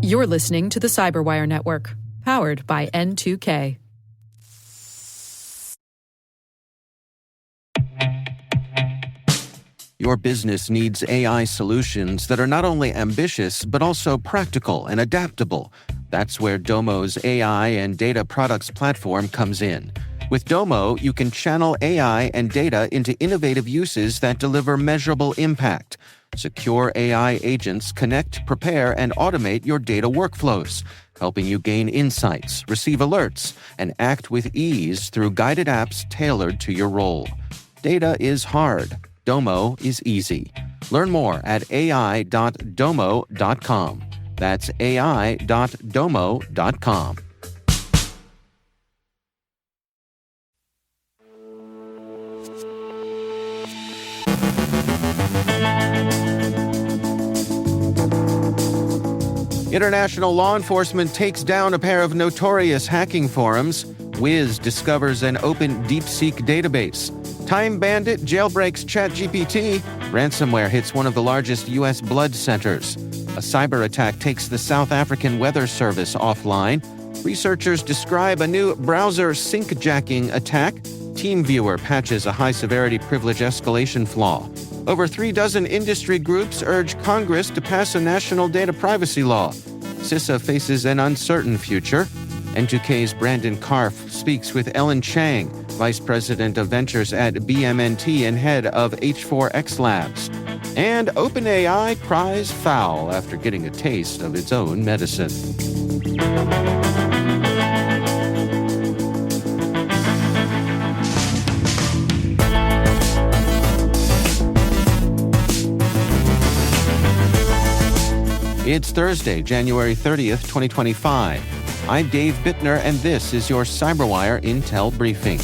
You're listening to the CyberWire Network, powered by N2K. Your business needs AI solutions that are not only ambitious, but also practical and adaptable. That's where Domo's AI and data products platform comes in. With Domo, you can channel AI and data into innovative uses that deliver measurable impact. Secure AI agents connect, prepare, and automate your data workflows, helping you gain insights, receive alerts, and act with ease through guided apps tailored to your role. Data is hard. Domo is easy. Learn more at ai.domo.com. That's ai.domo.com. International law enforcement takes down a pair of notorious hacking forums. Wiz discovers an open DeepSeek database. Time Bandit jailbreaks ChatGPT. Ransomware hits one of the largest U.S. blood centers. A cyberattack takes the South African Weather Service offline. Researchers describe a new browser syncjacking attack. TeamViewer patches a high-severity privilege escalation flaw. Over 36 industry groups urge Congress to pass a national data privacy law. CISA faces an uncertain future. N2K's Brandon Karpf speaks with Ellen Chang, Vice President of Ventures at BMNT and head of H4X Labs. And OpenAI cries foul after getting a taste of its own medicine. It's Thursday, January 30th, 2025. I'm Dave Bittner, and this is your CyberWire Intel Briefing.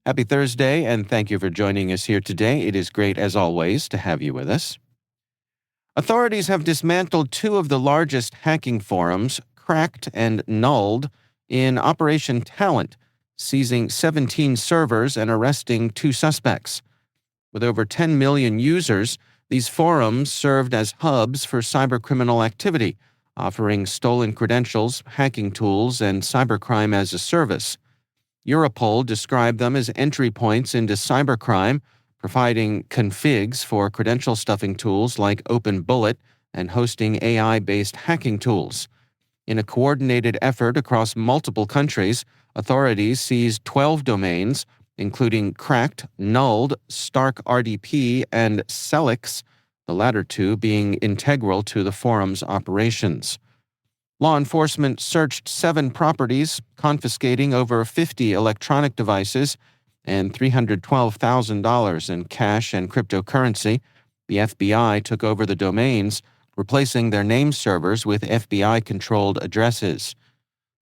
Happy Thursday, and thank you for joining us here today. It is great, as always, to have you with us. Authorities have dismantled two of the largest hacking forums, Cracked and Nulled, in Operation Talent, seizing 17 servers and arresting 2 suspects. With over 10 million users, these forums served as hubs for cybercriminal activity, offering stolen credentials, hacking tools, and cybercrime as a service. Europol described them as entry points into cybercrime, providing configs for credential stuffing tools like OpenBullet and hosting AI-based hacking tools. In a coordinated effort across multiple countries, authorities seized 12 domains, including Cracked, Nulled, Stark RDP, and Celix, the latter two being integral to the forum's operations. Law enforcement searched 7 properties, confiscating over 50 electronic devices and $312,000 in cash and cryptocurrency. The FBI took over the domains, replacing their name servers with FBI-controlled addresses.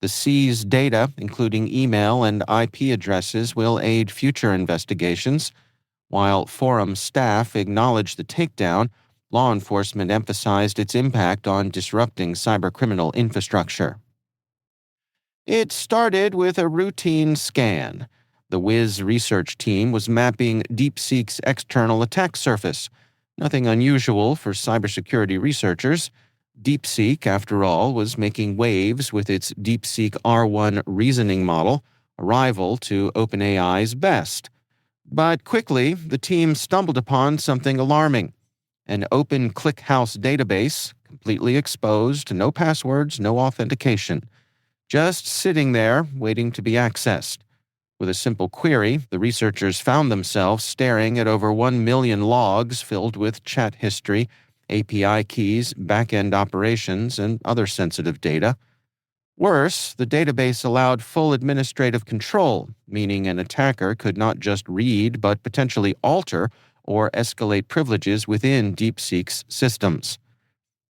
The seized data, including email and IP addresses, will aid future investigations. While forum staff acknowledged the takedown, law enforcement emphasized its impact on disrupting cybercriminal infrastructure. It started with a routine scan. The Wiz research team was mapping DeepSeek's external attack surface. Nothing unusual for cybersecurity researchers. DeepSeek, after all, was making waves with its DeepSeek R1 reasoning model, a rival to OpenAI's best. But quickly, the team stumbled upon something alarming. An open ClickHouse database, completely exposed, no passwords, no authentication. Just sitting there, waiting to be accessed. With a simple query, the researchers found themselves staring at over 1 million logs filled with chat history, API keys, back-end operations, and other sensitive data. Worse, the database allowed full administrative control, meaning an attacker could not just read but potentially alter or escalate privileges within DeepSeek's systems.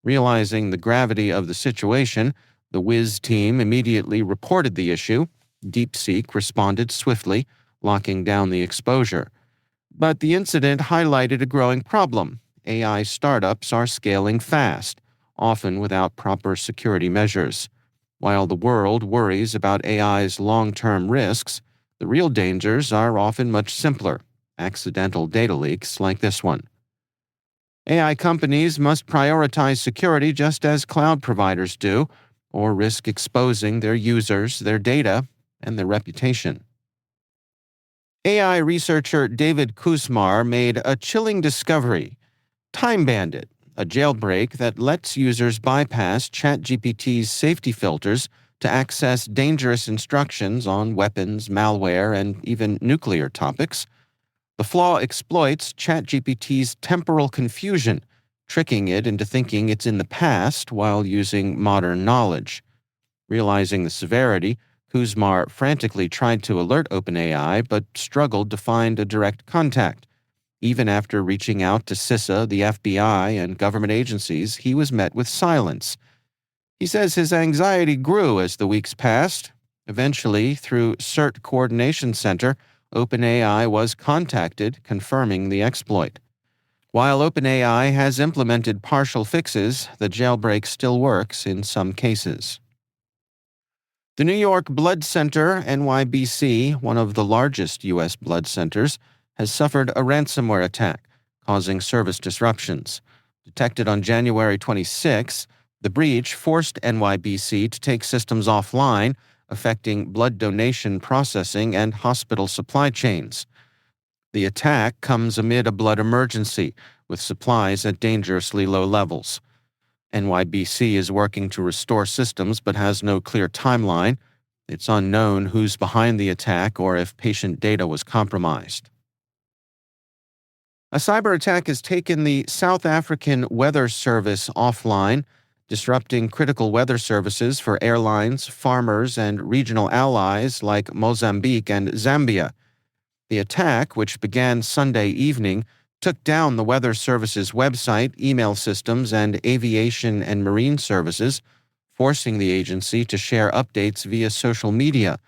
Realizing the gravity of the situation, the Wiz team immediately reported the issue. DeepSeek responded swiftly, locking down the exposure. But the incident highlighted a growing problem. AI startups are scaling fast, often without proper security measures. While the world worries about AI's long-term risks, the real dangers are often much simpler: accidental data leaks like this one. AI companies must prioritize security just as cloud providers do, or risk exposing their users, their data, and their reputation. AI researcher David Kuzmar made a chilling discovery: Bandit, a jailbreak that lets users bypass ChatGPT's safety filters to access dangerous instructions on weapons, malware, and even nuclear topics. The flaw exploits ChatGPT's temporal confusion, tricking it into thinking it's in the past while using modern knowledge. Realizing the severity, Kuzmar frantically tried to alert OpenAI but struggled to find a direct contact. Even after reaching out to CISA, the FBI, and government agencies, he was met with silence. He says his anxiety grew as the weeks passed. Eventually, through CERT Coordination Center, OpenAI was contacted, confirming the exploit. While OpenAI has implemented partial fixes, the jailbreak still works in some cases. The New York Blood Center, NYBC, one of the largest U.S. blood centers, has suffered a ransomware attack, causing service disruptions. Detected on January 26, the breach forced NYBC to take systems offline, affecting blood donation processing and hospital supply chains. The attack comes amid a blood emergency, with supplies at dangerously low levels. NYBC is working to restore systems but has no clear timeline. It's unknown who's behind the attack or if patient data was compromised. A cyberattack has taken the South African Weather Service offline, disrupting critical weather services for airlines, farmers, and regional allies like Mozambique and Zambia. The attack, which began Sunday evening, took down the Weather Service's website, email systems, and aviation and marine services, forcing the agency to share updates via social media.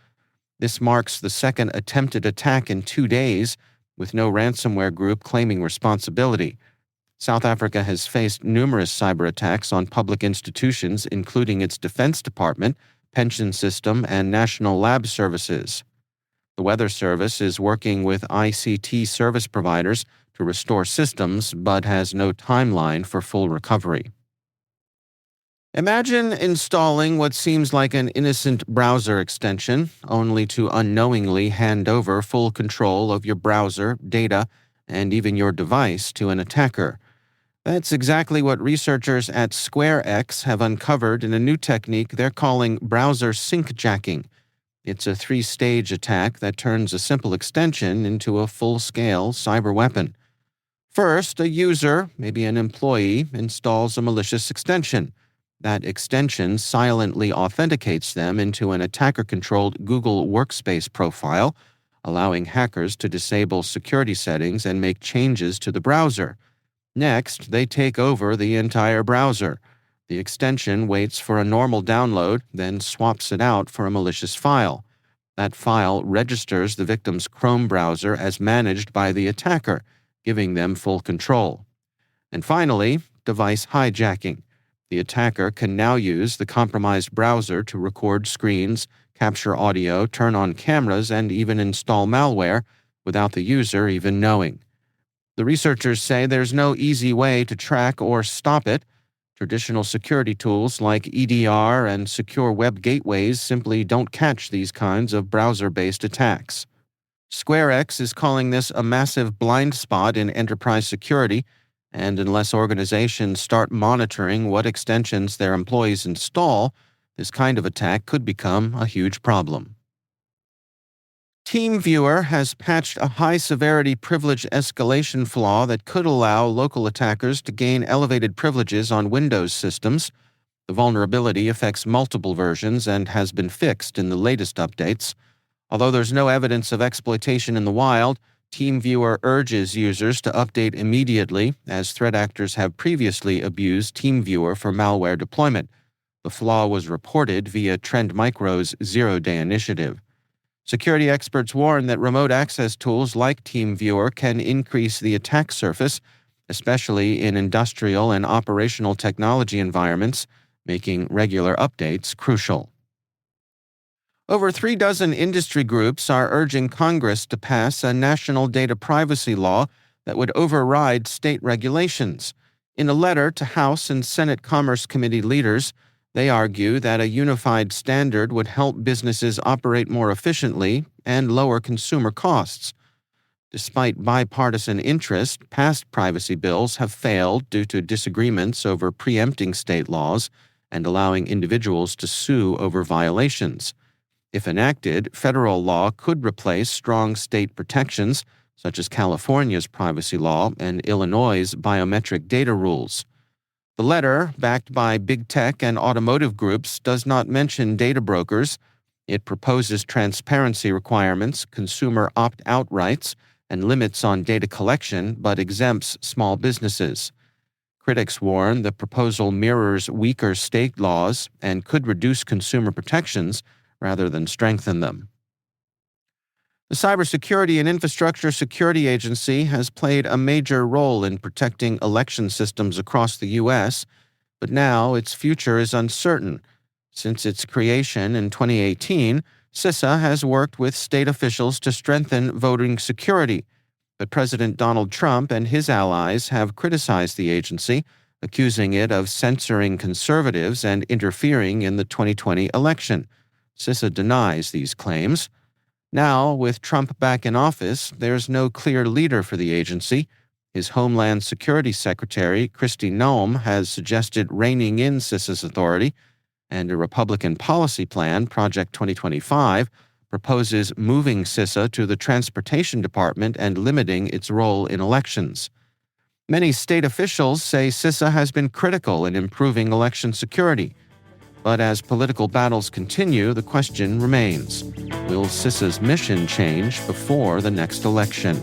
This marks the second attempted attack in 2 days, with no ransomware group claiming responsibility. South Africa has faced numerous cyber attacks on public institutions, including its Defense Department, pension system, and national lab services. The Weather Service is working with ICT service providers to restore systems, but has no timeline for full recovery. Imagine installing what seems like an innocent browser extension, only to unknowingly hand over full control of your browser, data, and even your device to an attacker. That's exactly what researchers at SquareX have uncovered in a new technique they're calling browser syncjacking. It's a 3-stage attack that turns a simple extension into a full-scale cyber weapon. First, a user, maybe an employee, installs a malicious extension. That extension silently authenticates them into an attacker-controlled Google Workspace profile, allowing hackers to disable security settings and make changes to the browser. Next, they take over the entire browser. The extension waits for a normal download, then swaps it out for a malicious file. That file registers the victim's Chrome browser as managed by the attacker, giving them full control. And finally, device hijacking. The attacker can now use the compromised browser to record screens, capture audio, turn on cameras, and even install malware without the user even knowing. The researchers say there's no easy way to track or stop it. Traditional security tools like EDR and secure web gateways simply don't catch these kinds of browser-based attacks. SquareX is calling this a massive blind spot in enterprise security, and unless organizations start monitoring what extensions their employees install, this kind of attack could become a huge problem. TeamViewer has patched a high-severity privilege escalation flaw that could allow local attackers to gain elevated privileges on Windows systems. The vulnerability affects multiple versions and has been fixed in the latest updates. Although there's no evidence of exploitation in the wild, TeamViewer urges users to update immediately, as threat actors have previously abused TeamViewer for malware deployment. The flaw was reported via Trend Micro's zero-day initiative. Security experts warn that remote access tools like TeamViewer can increase the attack surface, especially in industrial and operational technology environments, making regular updates crucial. Over 36 industry groups are urging Congress to pass a national data privacy law that would override state regulations. In a letter to House and Senate Commerce Committee leaders, they argue that a unified standard would help businesses operate more efficiently and lower consumer costs. Despite bipartisan interest, past privacy bills have failed due to disagreements over preempting state laws and allowing individuals to sue over violations. If enacted, federal law could replace strong state protections, such as California's privacy law and Illinois' biometric data rules. The letter, backed by big tech and automotive groups, does not mention data brokers. It proposes transparency requirements, consumer opt-out rights, and limits on data collection, but exempts small businesses. Critics warn the proposal mirrors weaker state laws and could reduce consumer protections rather than strengthen them. The Cybersecurity and Infrastructure Security Agency has played a major role in protecting election systems across the U.S., but now its future is uncertain. Since its creation in 2018, CISA has worked with state officials to strengthen voting security, but President Donald Trump and his allies have criticized the agency, accusing it of censoring conservatives and interfering in the 2020 election. CISA denies these claims. Now, with Trump back in office, there's no clear leader for the agency. His Homeland Security Secretary, Kristi Noem, has suggested reining in CISA's authority, and a Republican policy plan, Project 2025, proposes moving CISA to the Transportation Department and limiting its role in elections. Many state officials say CISA has been critical in improving election security. But as political battles continue, the question remains: will CISA's mission change before the next election?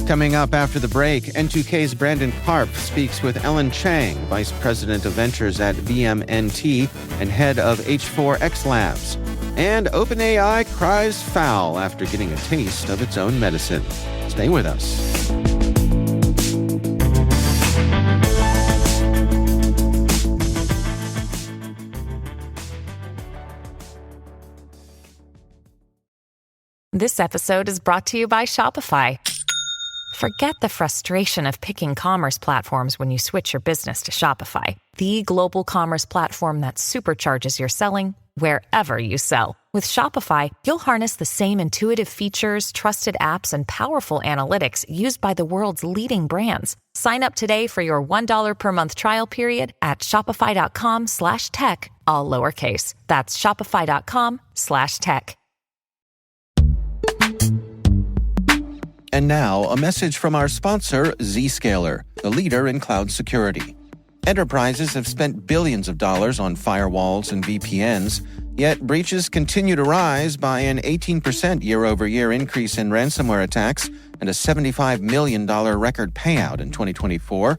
Coming up after the break, N2K's Brandon Karpf speaks with Ellen Chang, Vice President of Ventures at BMNT and head of H4X Labs. And OpenAI cries foul after getting a taste of its own medicine. Stay with us. This episode is brought to you by Shopify. Forget the frustration of picking commerce platforms when you switch your business to Shopify, the global commerce platform that supercharges your selling wherever you sell. With Shopify, you'll harness the same intuitive features, trusted apps, and powerful analytics used by the world's leading brands. Sign up today for your $1 per month trial period at shopify.com/tech, all lowercase. That's shopify.com/tech. And now, a message from our sponsor, Zscaler, the leader in cloud security. Enterprises have spent billions of dollars on firewalls and VPNs, yet breaches continue to rise by an 18% year-over-year increase in ransomware attacks and a $75 million record payout in 2024.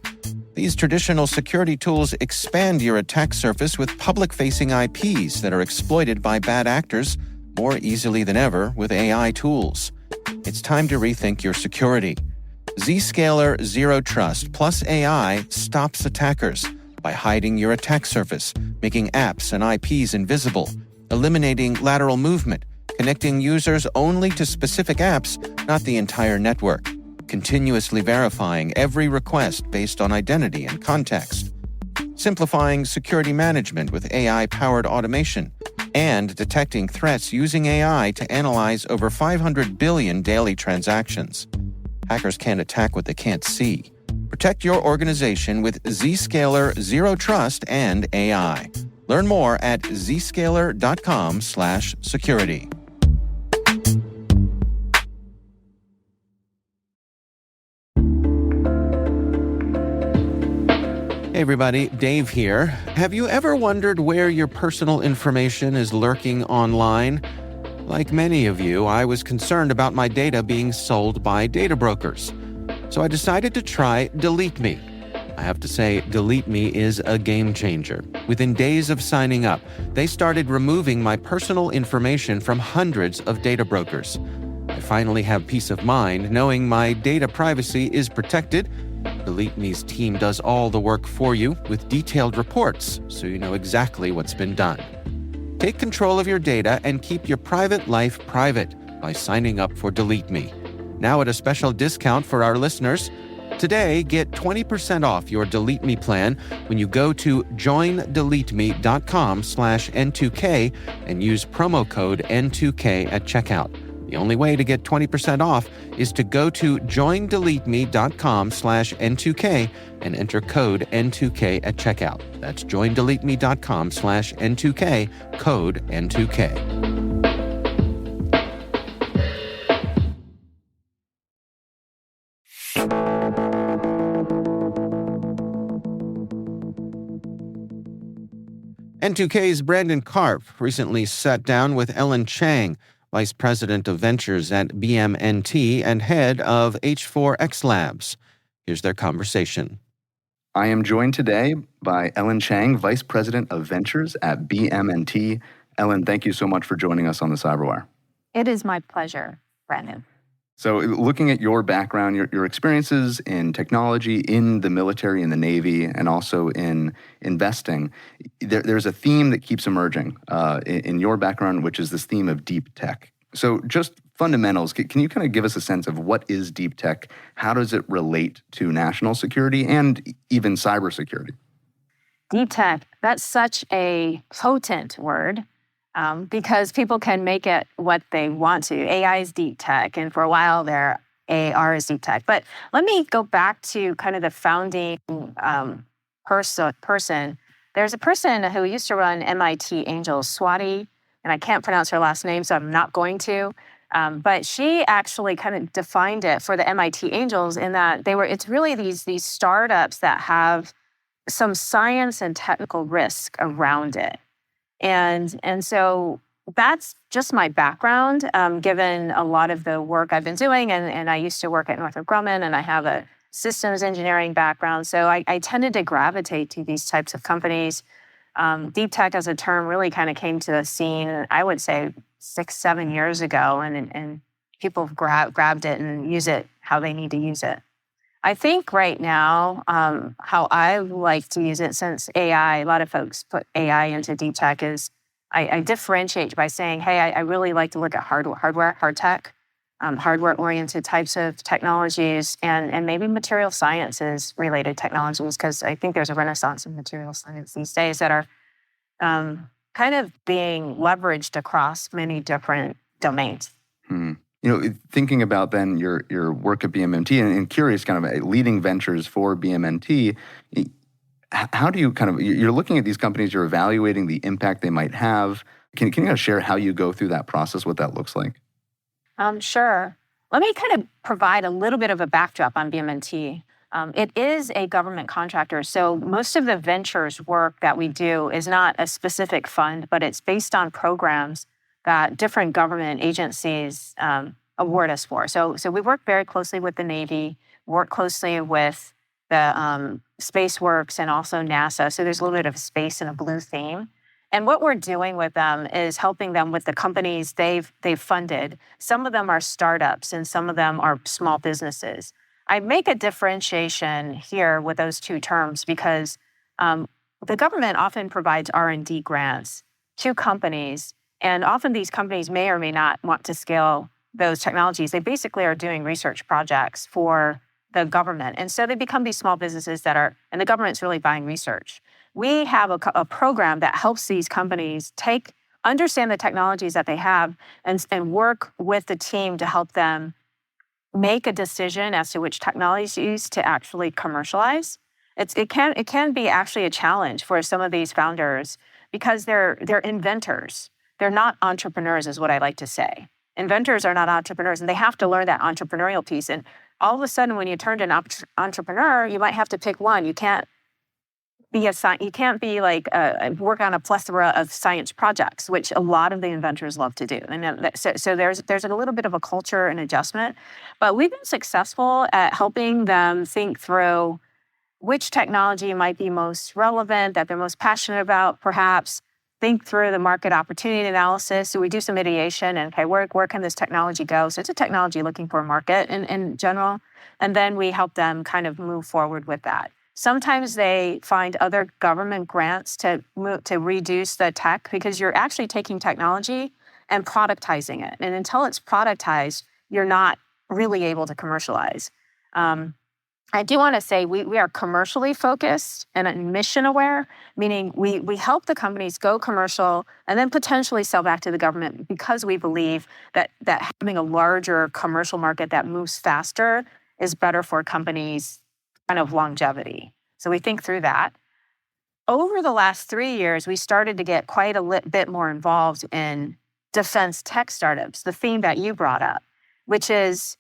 These traditional security tools expand your attack surface with public-facing IPs that are exploited by bad actors more easily than ever with AI tools. It's time to rethink your security. Zscaler Zero Trust plus AI stops attackers by hiding your attack surface, making apps and IPs invisible, eliminating lateral movement, connecting users only to specific apps, not the entire network, continuously verifying every request based on identity and context, simplifying security management with AI-powered automation, and detecting threats using AI to analyze over 500 billion daily transactions. Hackers can't attack what they can't see. Protect your organization with Zscaler Zero Trust and AI. Learn more at zscaler.com/security. Hey everybody, Dave here. Have you ever wondered where your personal information is lurking online? Like many of you, I was concerned about my data being sold by data brokers. So I decided to try Delete Me. I have to say, Delete Me is a game changer. Within days of signing up, they started removing my personal information from hundreds of data brokers. I finally have peace of mind knowing my data privacy is protected. Delete Me's team does all the work for you with detailed reports so you know exactly what's been done. Take control of your data and keep your private life private by signing up for Delete Me. Now at a special discount for our listeners. Today, get 20% off your Delete Me plan when you go to joindeleteme.com/N2K and use promo code N2K at checkout. The only way to get 20% off is to go to joindeleteme.com/N2K and enter code N2K at checkout. That's joindeleteme.com/N2K, code N2K. N2K's Brandon Karpf recently sat down with Ellen Chang, Vice President of Ventures at BMNT and head of H4X Labs. Here's their conversation. I am joined today by Ellen Chang, Vice President of Ventures at BMNT. Ellen, thank you so much for joining us on the CyberWire. It is my pleasure, Brandon. So looking at your background, your experiences in technology, in the military, in the Navy, and also in investing, there's a theme that keeps emerging in your background, which is this theme of deep tech. So just fundamentals, can you kind of give us a sense of what is deep tech? How does it relate to national security and even cybersecurity? Deep tech, that's such a potent word. Because people can make it what they want to. AI is deep tech, and for a while there, AR is deep tech. But let me go back to kind of the founding person. There's a person who used to run MIT Angels, Swati, and I can't pronounce her last name, so I'm not going to. But she actually kind of defined it for the MIT Angels in that it's really these startups that have some science and technical risk around it. And so that's just my background, given a lot of the work I've been doing. And I used to work at Northrop Grumman, and I have a systems engineering background. So I tended to gravitate to these types of companies. Deep tech as a term really kind of came to the scene, I would say, 6-7 years ago. And people grabbed it and use it how they need to use it. I think right now, how I like to use it, since AI, a lot of folks put AI into deep tech, is I differentiate by saying, hey, I really like to look at hardware, hard tech, hardware-oriented types of technologies, and maybe material sciences related technologies, because I think there's a renaissance in material science these days that are kind of being leveraged across many different domains. Thinking about then your work at BMNT and curious kind of leading ventures for BMNT, how do you you're looking at these companies, you're evaluating the impact they might have. Can you kind of share how you go through that process, what that looks like? Sure. Let me kind of provide a little bit of a backdrop on BMNT. It is a government contractor, so most of the ventures work that we do is not a specific fund, but it's based on programs that different government agencies award us for. So we work very closely with the Navy, work closely with the Space Works and also NASA. So there's a little bit of space and a blue theme. And what we're doing with them is helping them with the companies they've funded. Some of them are startups and some of them are small businesses. I make a differentiation here with those two terms because the government often provides R&D grants to companies. And often these companies may or may not want to scale those technologies. They basically are doing research projects for the government. And so they become these small businesses and the government's really buying research. We have a program that helps these companies understand the technologies that they have and work with the team to help them make a decision as to which technologies to use to actually commercialize. It can be actually a challenge for some of these founders because they're inventors. They're not entrepreneurs, is what I like to say. Inventors are not entrepreneurs, and they have to learn that entrepreneurial piece. And all of a sudden, when you turn to an entrepreneur, you might have to pick one. You can't be work on a plethora of science projects, which a lot of the inventors love to do. And so there's a little bit of a culture and adjustment, but we've been successful at helping them think through which technology might be most relevant, that they're most passionate about, perhaps, think through the market opportunity analysis. So we do some ideation and, okay, where can this technology go? So it's a technology looking for a market in general. And then we help them kind of move forward with that. Sometimes they find other government grants to reduce the tech, because you're actually taking technology and productizing it. And until it's productized, you're not really able to commercialize. I do want to say we are commercially focused and mission aware, meaning we help the companies go commercial and then potentially sell back to the government, because we believe that having a larger commercial market that moves faster is better for companies' kind of longevity. So we think through that. Over the last 3 years, we started to get quite a bit more involved in defense tech startups, the theme that you brought up, which is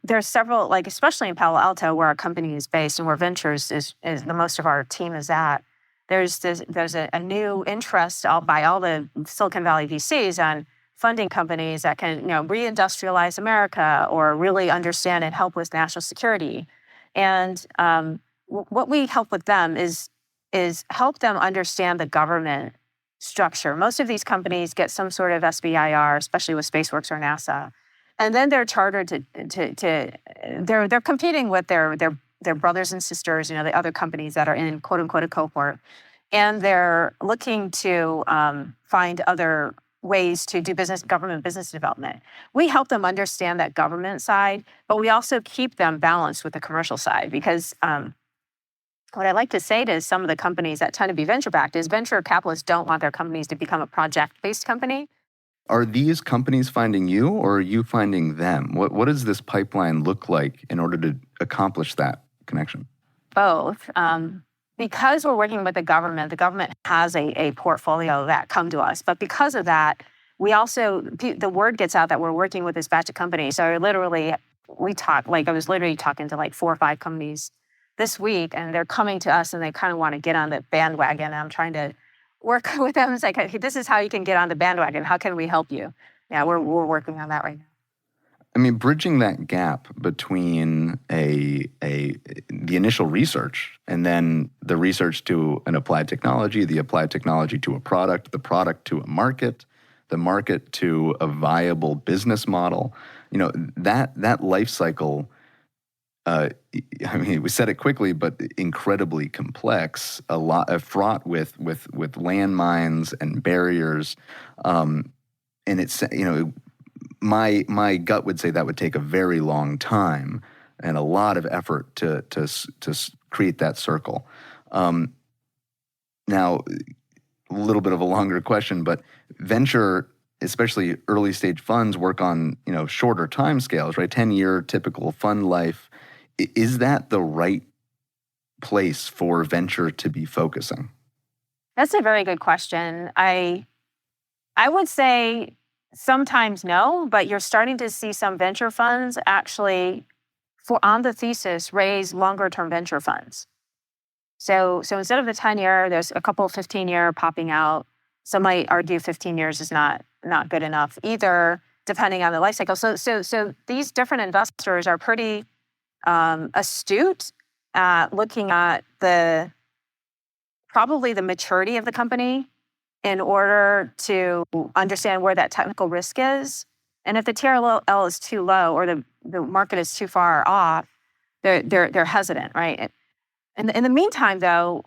there's several, like especially in Palo Alto, where our company is based and where ventures is the most of our team is at. There's a new interest by all the Silicon Valley VCs on funding companies that can reindustrialize America or really understand and help with national security. And what we help with them is help them understand the government structure. Most of these companies get some sort of SBIR, especially with SpaceWorks or NASA. And then they're chartered they're competing with their brothers and sisters, the other companies that are in quote unquote a cohort. And they're looking to find other ways to do government business development. We help them understand that government side, but we also keep them balanced with the commercial side, because what I like to say to some of the companies that tend to be venture-backed is venture capitalists don't want their companies to become a project-based company. Are these companies finding you, or are you finding them? What does this pipeline look like in order to accomplish that connection? Both. Because we're working with the government has a portfolio that come to us. But because of that, we also, the word gets out that we're working with this batch of companies. So literally, I was literally talking to like 4 or 5 companies this week, and they're coming to us and they kind of want to get on the bandwagon. And I'm trying to work with them. It's like, hey, this is how you can get on the bandwagon. How can we help you? Yeah, we're working on that right now. I mean, bridging that gap between the initial research and then the research to an applied technology, the applied technology to a product, the product to a market, the market to a viable business model. That life cycle. I mean, we said it quickly, but incredibly complex. A lot fraught with landmines and barriers, and it's my gut would say that would take a very long time and a lot of effort to create that circle. Now, a little bit of a longer question, but venture, especially early stage funds, work on shorter time scales, right? 10-year typical fund life. Is that the right place for venture to be focusing? That's a very good question. I would say sometimes no, but you're starting to see some venture funds actually, on the thesis, raise longer-term venture funds. So instead of the 10-year, there's a couple of 15-year popping out. Some might argue 15 years is not good enough either, depending on the life cycle. So these different investors are pretty astute at looking at probably the maturity of the company in order to understand where that technical risk is. And if the TRL is too low or the market is too far off, they're hesitant, right? And in the meantime, though,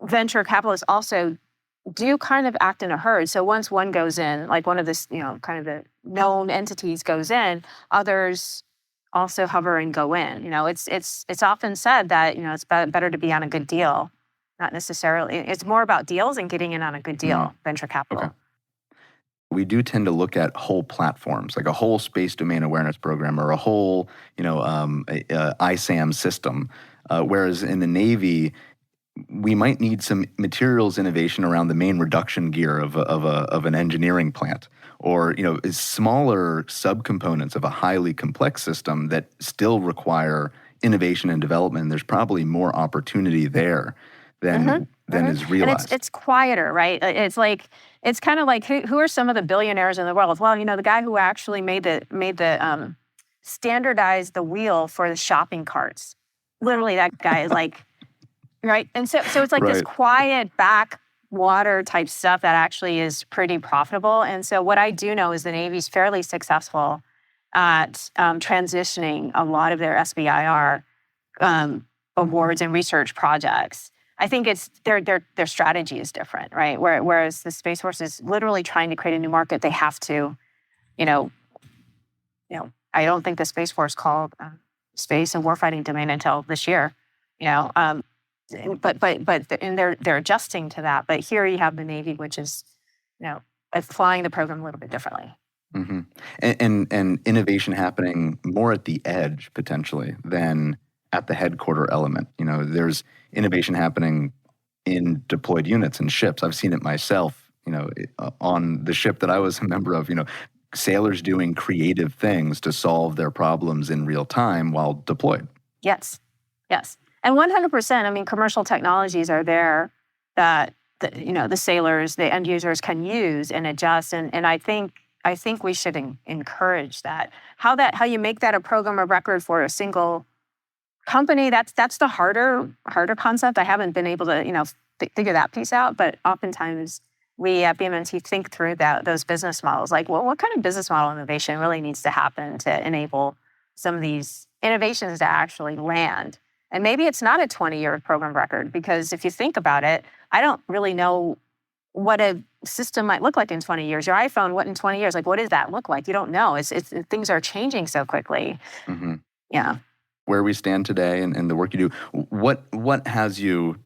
venture capitalists also do kind of act in a herd. So once one goes in, like one of this, kind of the known entities goes in, others also hover and go in. It's often said that it's better to be on a good deal, not necessarily. It's more about deals and getting in on a good deal. Venture capital. Okay. We do tend to look at whole platforms, like a whole space domain awareness program or a whole ISAM system, whereas in the Navy, we might need some materials innovation around the main reduction gear of an engineering plant, or smaller subcomponents of a highly complex system that still require innovation and development. There's probably more opportunity there than is realized. And it's quieter, right? It's kind of like who are some of the billionaires in the world? Well, the guy who actually made the standardized the wheel for the shopping carts. Literally, that guy is like. Right. And so it's like this quiet water type stuff that actually is pretty profitable. And so what I do know is the Navy's fairly successful at transitioning a lot of their SBIR awards and research projects. I think it's their strategy is different, right? Whereas the Space Force is literally trying to create a new market, they have to, I don't think the Space Force called space and warfighting domain until this year, but and they're adjusting to that. But here you have the Navy, which is, flying the program a little bit differently. Mm-hmm. And innovation happening more at the edge potentially than at the headquarter element. There's innovation happening in deployed units and ships. I've seen it myself, on the ship that I was a member of, sailors doing creative things to solve their problems in real time while deployed. Yes. And 100%, commercial technologies are there that, the sailors, the end users can use and adjust. And I think we should encourage that. How you make that a program of record for a single company, that's the harder concept. I haven't been able to, figure that piece out, but oftentimes we at BMNT think through those business models. Like, well, what kind of business model innovation really needs to happen to enable some of these innovations to actually land? And maybe it's not a 20-year program record, because if you think about it, I don't really know what a system might look like in 20 years. Your iPhone, what in 20 years? Like, what does that look like? You don't know. It's things are changing so quickly. Mm-hmm. Yeah. Where we stand today and the work you do, what has you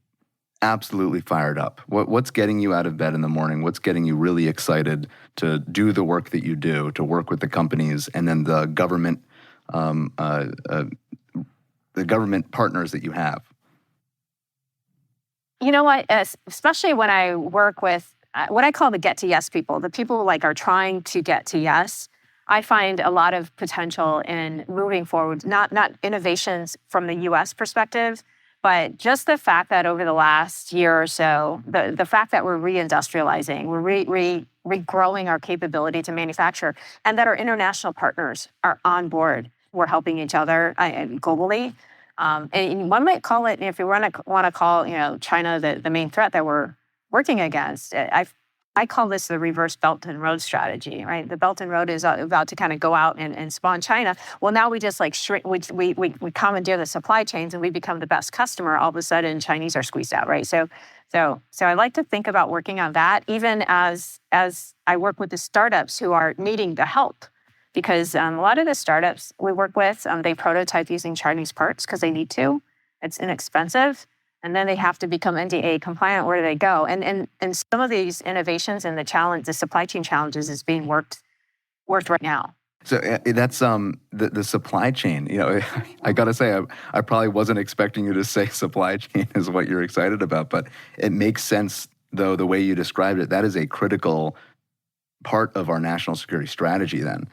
absolutely fired up? What's getting you out of bed in the morning? What's getting you really excited to do the work that you do, to work with the companies and then the government partners that you have? You know what? Especially when I work with what I call the get to yes people, the people who are trying to get to yes, I find a lot of potential in moving forward, not innovations from the U.S. perspective, but just the fact that over the last year or so, the fact that we're reindustrializing, we're regrowing our capability to manufacture, and that our international partners are on board. We're helping each other globally. And one might call it, if we want to call China the main threat that we're working against, I call this the reverse Belt and Road strategy, right? The Belt and Road is about to kind of go out and spawn China. Well, now we just shrink, we commandeer the supply chains and we become the best customer. All of a sudden, Chinese are squeezed out, right? So I like to think about working on that, even as I work with the startups who are needing the help. Because a lot of the startups we work with, they prototype using Chinese parts because they need to. It's inexpensive. And then they have to become NDA compliant. Where do they go? And some of these innovations and the supply chain challenges is being worked right now. So that's the supply chain. I got to say, I probably wasn't expecting you to say supply chain is what you're excited about, but it makes sense, though, the way you described it. That is a critical part of our national security strategy then.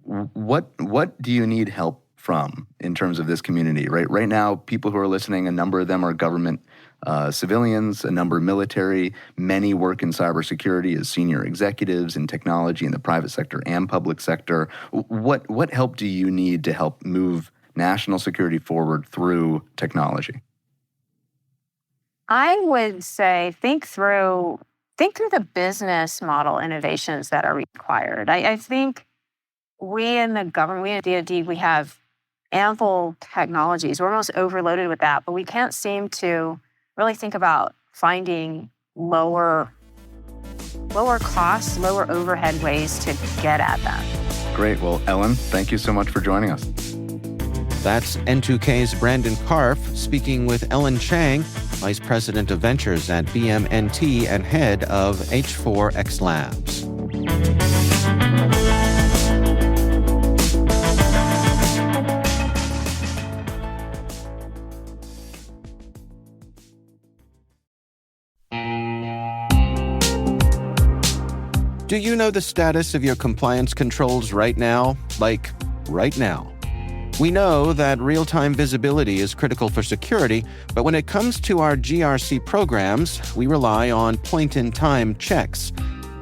What do you need help from in terms of this community? Right now, people who are listening, a number of them are government civilians, a number military, many work in cybersecurity as senior executives in technology in the private sector and public sector. What help do you need to help move national security forward through technology? I would say think through the business model innovations that are required. I think we in the government, we in DoD, we have ample technologies. We're almost overloaded with that, but we can't seem to really think about finding lower cost, lower overhead ways to get at them. Great. Well, Ellen, thank you so much for joining us. That's N2K's Brandon Karpf speaking with Ellen Chang, Vice President of Ventures at BMNT and head of H4X Labs. Do you know the status of your compliance controls right now? Like, right now. We know that real-time visibility is critical for security, but when it comes to our GRC programs, we rely on point-in-time checks.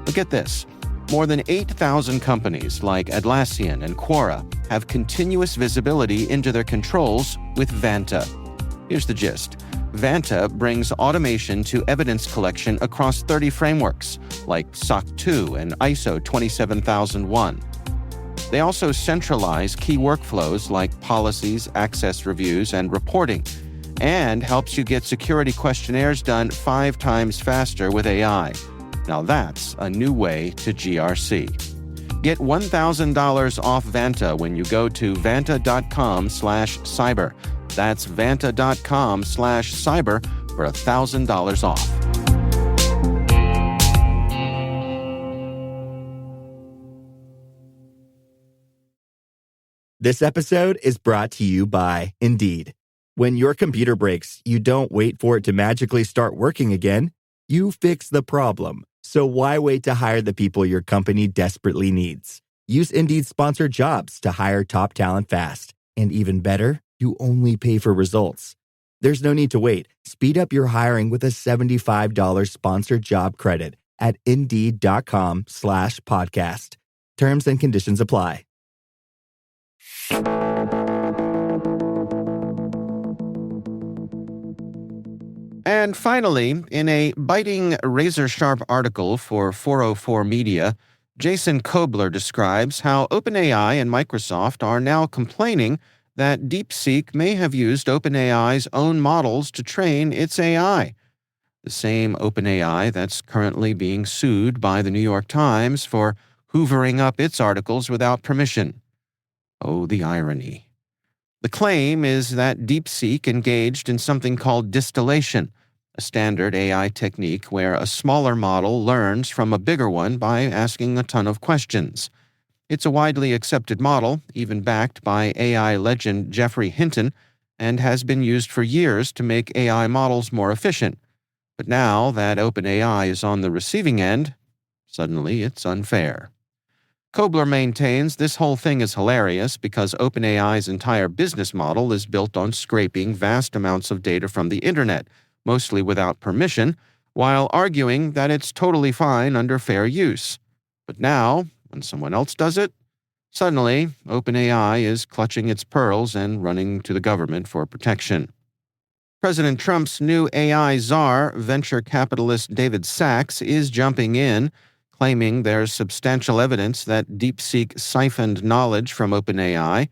Look at this. More than 8,000 companies like Atlassian and Quora have continuous visibility into their controls with Vanta. Here's the gist. Vanta brings automation to evidence collection across 30 frameworks, like SOC 2 and ISO 27001. They also centralize key workflows like policies, access reviews, and reporting, and helps you get security questionnaires done 5 times faster with AI. Now that's a new way to GRC. Get $1,000 off Vanta when you go to vanta.com/cyber. That's vanta.com/cyber for $1,000 off. This episode is brought to you by Indeed. When your computer breaks, you don't wait for it to magically start working again. You fix the problem. So why wait to hire the people your company desperately needs? Use Indeed's sponsored jobs to hire top talent fast. And even better, you only pay for results. There's no need to wait. Speed up your hiring with a $75 sponsored job credit at Indeed.com/podcast. Terms and conditions apply. And finally, in a biting, razor-sharp article for 404 Media, Jason Kobler describes how OpenAI and Microsoft are now complaining that DeepSeek may have used OpenAI's own models to train its AI. The same OpenAI that's currently being sued by the New York Times for hoovering up its articles without permission. Oh, the irony. The claim is that DeepSeek engaged in something called distillation, a standard AI technique where a smaller model learns from a bigger one by asking a ton of questions. It's a widely accepted model, even backed by AI legend Geoffrey Hinton, and has been used for years to make AI models more efficient. But now that OpenAI is on the receiving end, suddenly it's unfair. Kobler maintains this whole thing is hilarious because OpenAI's entire business model is built on scraping vast amounts of data from the internet, mostly without permission, while arguing that it's totally fine under fair use. But now, when someone else does it, suddenly OpenAI is clutching its pearls and running to the government for protection. President Trump's new AI czar, venture capitalist David Sachs, is jumping in, claiming there's substantial evidence that DeepSeek siphoned knowledge from OpenAI.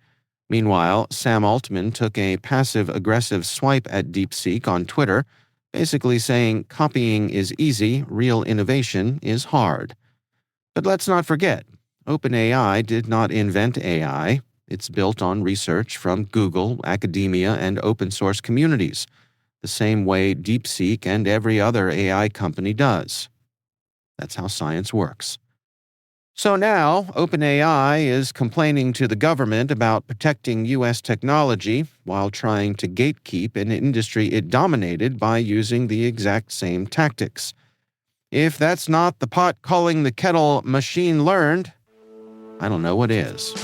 Meanwhile, Sam Altman took a passive-aggressive swipe at DeepSeek on Twitter, basically saying copying is easy, real innovation is hard. But let's not forget, OpenAI did not invent AI. It's built on research from Google, academia, and open-source communities, the same way DeepSeek and every other AI company does. That's how science works. So now, OpenAI is complaining to the government about protecting U.S. technology while trying to gatekeep an industry it dominated by using the exact same tactics. If that's not the pot calling the kettle machine learned, I don't know what is.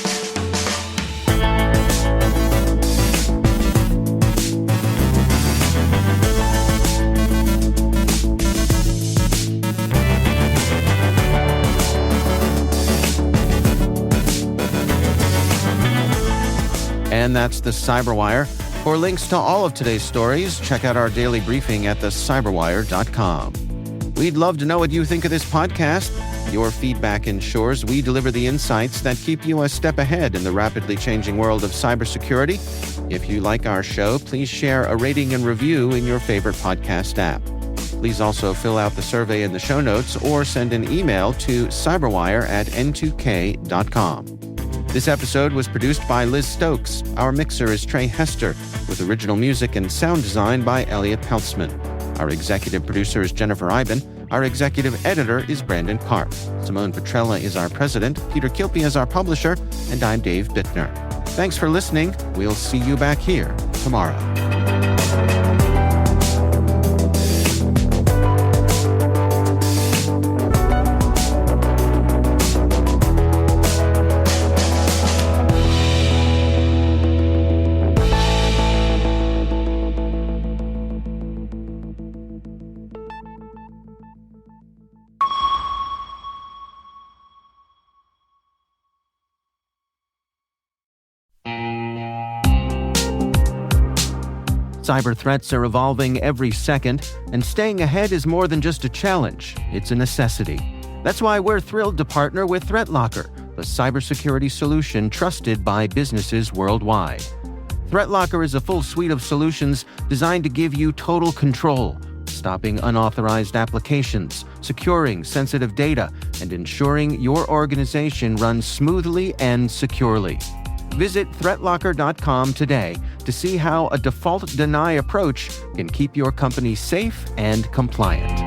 And that's the CyberWire. For links to all of today's stories, check out our daily briefing at thecyberwire.com. We'd love to know what you think of this podcast. Your feedback ensures we deliver the insights that keep you a step ahead in the rapidly changing world of cybersecurity. If you like our show, please share a rating and review in your favorite podcast app. Please also fill out the survey in the show notes or send an email to cyberwire@n2k.com. This episode was produced by Liz Stokes. Our mixer is Trey Hester, with original music and sound design by Elliot Peltzman. Our executive producer is Jennifer Iben. Our executive editor is Brandon Karpf. Simone Petrella is our president, Peter Kilpie is our publisher, and I'm Dave Bittner. Thanks for listening. We'll see you back here tomorrow. Cyber threats are evolving every second, and staying ahead is more than just a challenge, it's a necessity. That's why we're thrilled to partner with ThreatLocker, the cybersecurity solution trusted by businesses worldwide. ThreatLocker is a full suite of solutions designed to give you total control, stopping unauthorized applications, securing sensitive data, and ensuring your organization runs smoothly and securely. Visit threatlocker.com today to see how a default deny approach can keep your company safe and compliant.